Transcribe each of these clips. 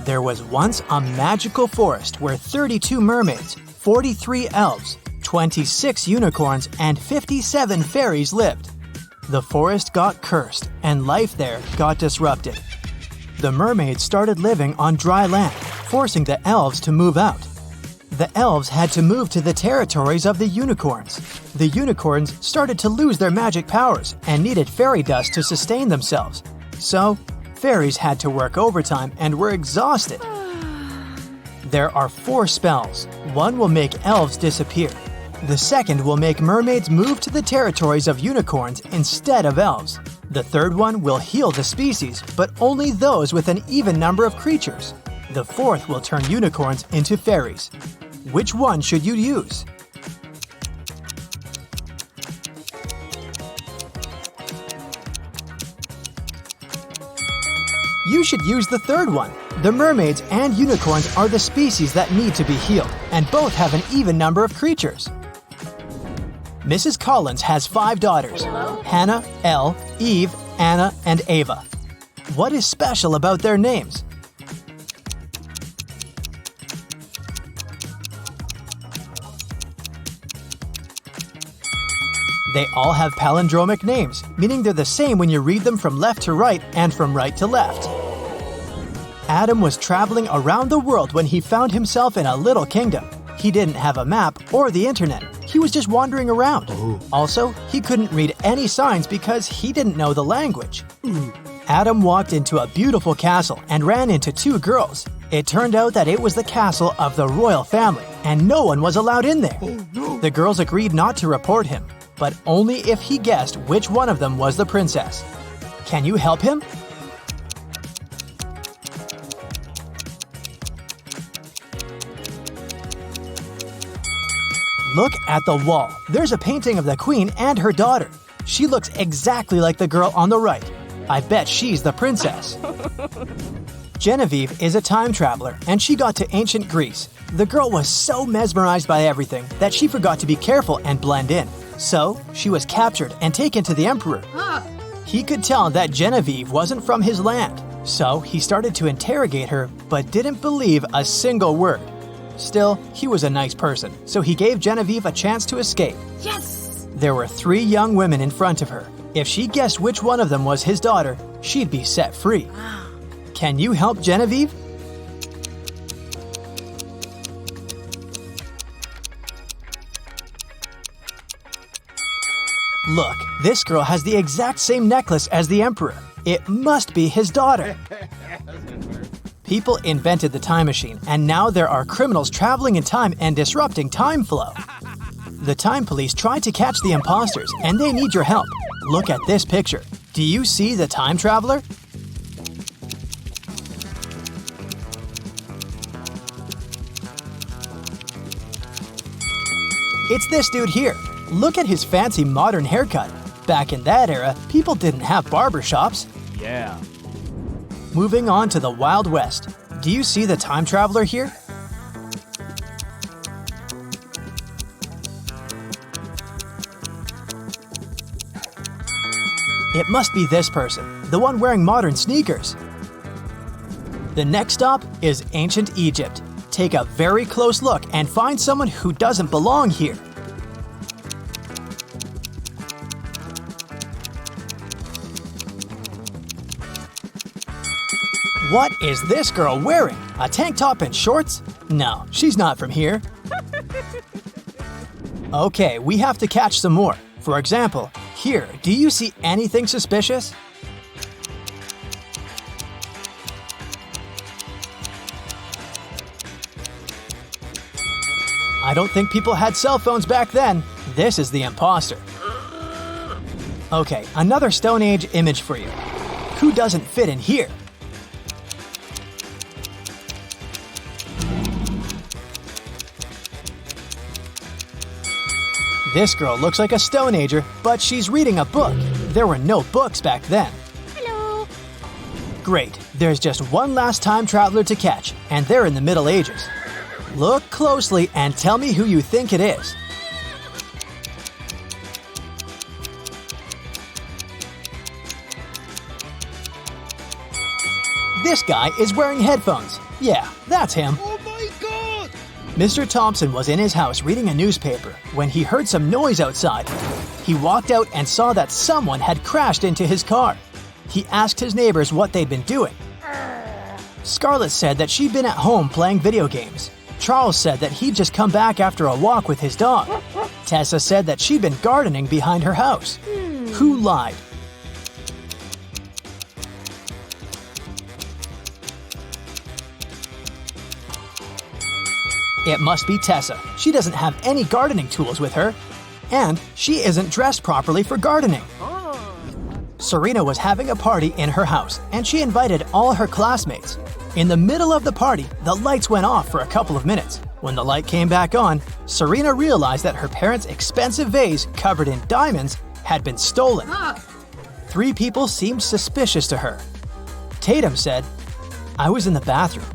There was once a magical forest where 32 mermaids, 43 elves, 26 unicorns, and 57 fairies lived. The forest got cursed, and life there got disrupted. The mermaids started living on dry land, forcing the elves to move out. The elves had to move to the territories of the unicorns. The unicorns started to lose their magic powers and needed fairy dust to sustain themselves. So, fairies had to work overtime and were exhausted. There are 4 spells. One will make elves disappear. The second will make mermaids move to the territories of unicorns instead of elves. The third one will heal the species, but only those with an even number of creatures. The fourth will turn unicorns into fairies. Which one should you use? You should use the third one. The mermaids and unicorns are the species that need to be healed, and both have an even number of creatures. Mrs. Collins has 5 daughters: Hannah, Elle, Eve, Anna, and Ava. What is special about their names? They all have palindromic names, meaning they're the same when you read them from left to right and from right to left. Adam was traveling around the world when he found himself in a little kingdom. He didn't have a map or the internet. He was just wandering around. Also, he couldn't read any signs because he didn't know the language. Adam walked into a beautiful castle and ran into 2 girls. It turned out that it was the castle of the royal family, and no one was allowed in there. The girls agreed not to report him, but only if he guessed which one of them was the princess. Can you help him? Look at the wall. There's a painting of the queen and her daughter. She looks exactly like the girl on the right. I bet she's the princess. Genevieve is a time traveler, and she got to ancient Greece. The girl was so mesmerized by everything that she forgot to be careful and blend in. So, she was captured and taken to the emperor. He could tell that Genevieve wasn't from his land, so he started to interrogate her but didn't believe a single word. Still, he was a nice person, so he gave Genevieve a chance to escape. Yes! There were 3 young women in front of her. If she guessed which one of them was his daughter, she'd be set free. Can you help Genevieve? Look, this girl has the exact same necklace as the emperor. It must be his daughter. People invented the time machine, and now there are criminals traveling in time and disrupting time flow. The time police tried to catch the imposters, and they need your help. Look at this picture. Do you see the time traveler? It's this dude here. Look at his fancy modern haircut. Back in that era, people didn't have barbershops. Yeah. Moving on to the Wild West. Do you see the time traveler here? It must be this person, the one wearing modern sneakers. The next stop is ancient Egypt. Take a very close look and find someone who doesn't belong here. What is this girl wearing? A tank top and shorts? No, she's not from here. Okay, we have to catch some more. For example, here, do you see anything suspicious? I don't think people had cell phones back then. This is the imposter. Okay, another Stone Age image for you. Who doesn't fit in here? This girl looks like a Stone Ager, but she's reading a book. There were no books back then. Hello. Great, there's just one last time traveler to catch, and they're in the Middle Ages. Look closely and tell me who you think it is. This guy is wearing headphones. Yeah, that's him. Oh my god! Mr. Thompson was in his house reading a newspaper when he heard some noise outside. He walked out and saw that someone had crashed into his car. He asked his neighbors what they'd been doing. Scarlett said that she'd been at home playing video games. Charles said that he'd just come back after a walk with his dog. Tessa said that she'd been gardening behind her house. Who lied? It must be Tessa. She doesn't have any gardening tools with her. And she isn't dressed properly for gardening. Serena was having a party in her house, and she invited all her classmates. In the middle of the party, the lights went off for a couple of minutes. When the light came back on, Serena realized that her parents' expensive vase covered in diamonds had been stolen. 3 people seemed suspicious to her. Tatum said, "I was in the bathroom."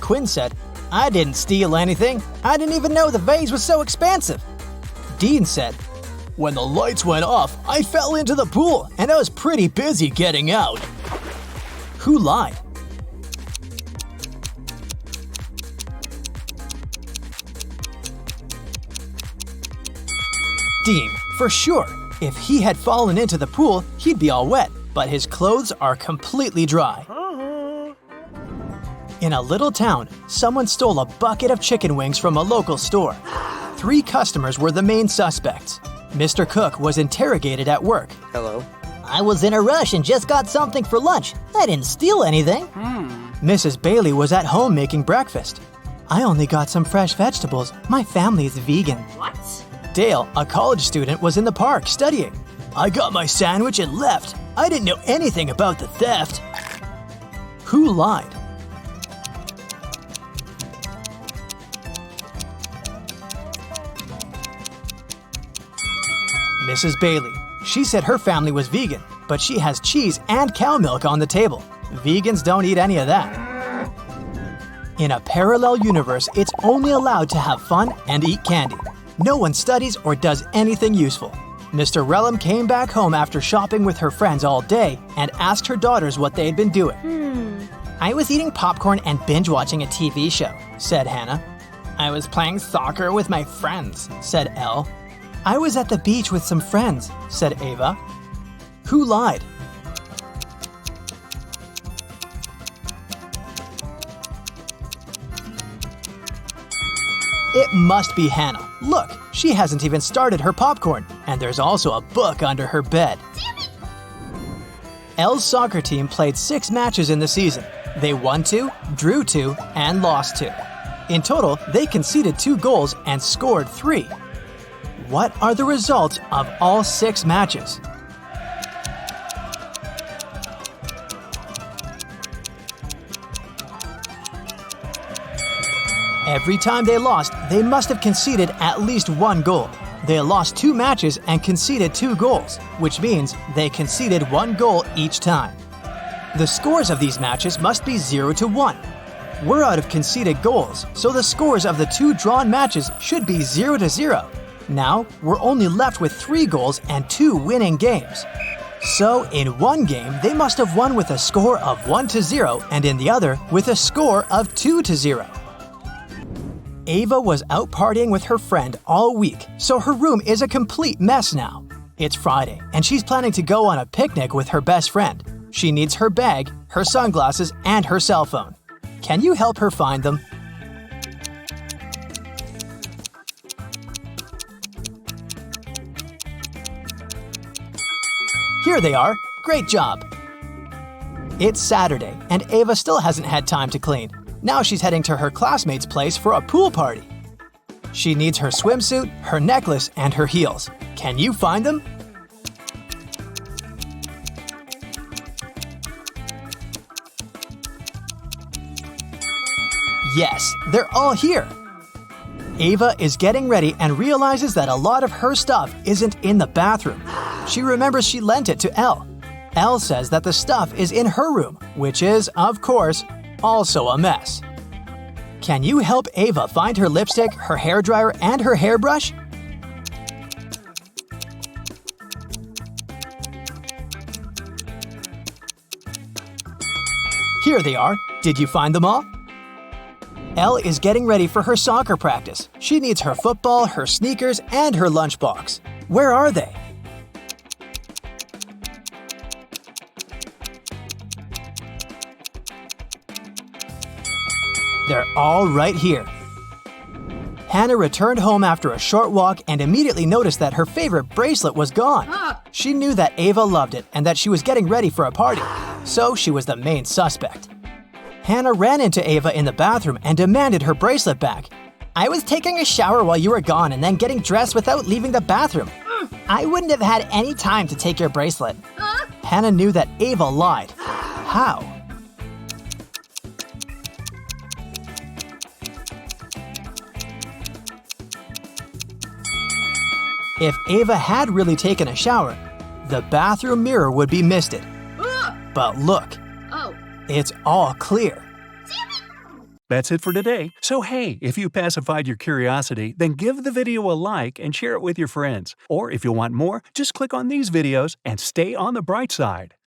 Quinn said, "I didn't steal anything. I didn't even know the vase was so expensive." Dean said, "When the lights went off, I fell into the pool and I was pretty busy getting out." Who lied? Dean, for sure. If he had fallen into the pool, he'd be all wet, but his clothes are completely dry. In a little town, someone stole a bucket of chicken wings from a local store. 3 customers were the main suspects. Mr. Cook was interrogated at work. Hello. I was in a rush and just got something for lunch. I didn't steal anything. Mrs. Bailey was at home making breakfast. "I only got some fresh vegetables. My family is vegan." What? Dale, a college student, was in the park studying. "I got my sandwich and left. I didn't know anything about the theft." Who lied? Mrs. Bailey. She said her family was vegan, but she has cheese and cow milk on the table. Vegans don't eat any of that. In a parallel universe, it's only allowed to have fun and eat candy. No one studies or does anything useful. Mr. Relham came back home after shopping with her friends all day and asked her daughters what they had been doing. "I was eating popcorn and binge-watching a TV show," said Hannah. "I was playing soccer with my friends," said Elle. "I was at the beach with some friends," said Ava. Who lied? It must be Hannah. Look, she hasn't even started her popcorn, and there's also a book under her bed. Elle's soccer team played 6 matches in the season. They won 2, drew 2, and lost 2. In total, they conceded 2 goals and scored 3. What are the results of all 6 matches? Every time they lost, they must have conceded at least 1 goal. They lost 2 matches and conceded 2 goals, which means they conceded 1 goal each time. The scores of these matches must be 0-1. We're out of conceded goals, so the scores of the 2 drawn matches should be 0-0. Now, we're only left with 3 goals and 2 winning games. So, in one game, they must have won with a score of 1-0, and in the other, with a score of 2-0. Ava was out partying with her friend all week, so her room is a complete mess now. It's Friday, and she's planning to go on a picnic with her best friend. She needs her bag, her sunglasses, and her cell phone. Can you help her find them? Here they are. Great job. It's Saturday, and Ava still hasn't had time to clean. Now she's heading to her classmate's place for a pool party. She needs her swimsuit, her necklace, and her heels. Can you find them? Yes, they're all here. Ava is getting ready and realizes that a lot of her stuff isn't in the bathroom. She remembers she lent it to Elle. Elle says that the stuff is in her room, which is, of course, also a mess. Can you help Ava find her lipstick, her hairdryer, and her hairbrush? Here they are. Did you find them all? Elle is getting ready for her soccer practice. She needs her football, her sneakers, and her lunchbox. Where are they? They're all right here. Hannah returned home after a short walk and immediately noticed that her favorite bracelet was gone. She knew that Ava loved it and that she was getting ready for a party, so she was the main suspect. Hannah ran into Ava in the bathroom and demanded her bracelet back. I was taking a shower while you were gone and then getting dressed without leaving the bathroom. I wouldn't have had any time to take your bracelet. Hannah knew that Ava lied. How? If Ava had really taken a shower, the bathroom mirror would be misted. But look, it's all clear. That's it for today. So hey, if you pacified your curiosity, then give the video a like and share it with your friends. Or if you want more, just click on these videos and stay on the bright side.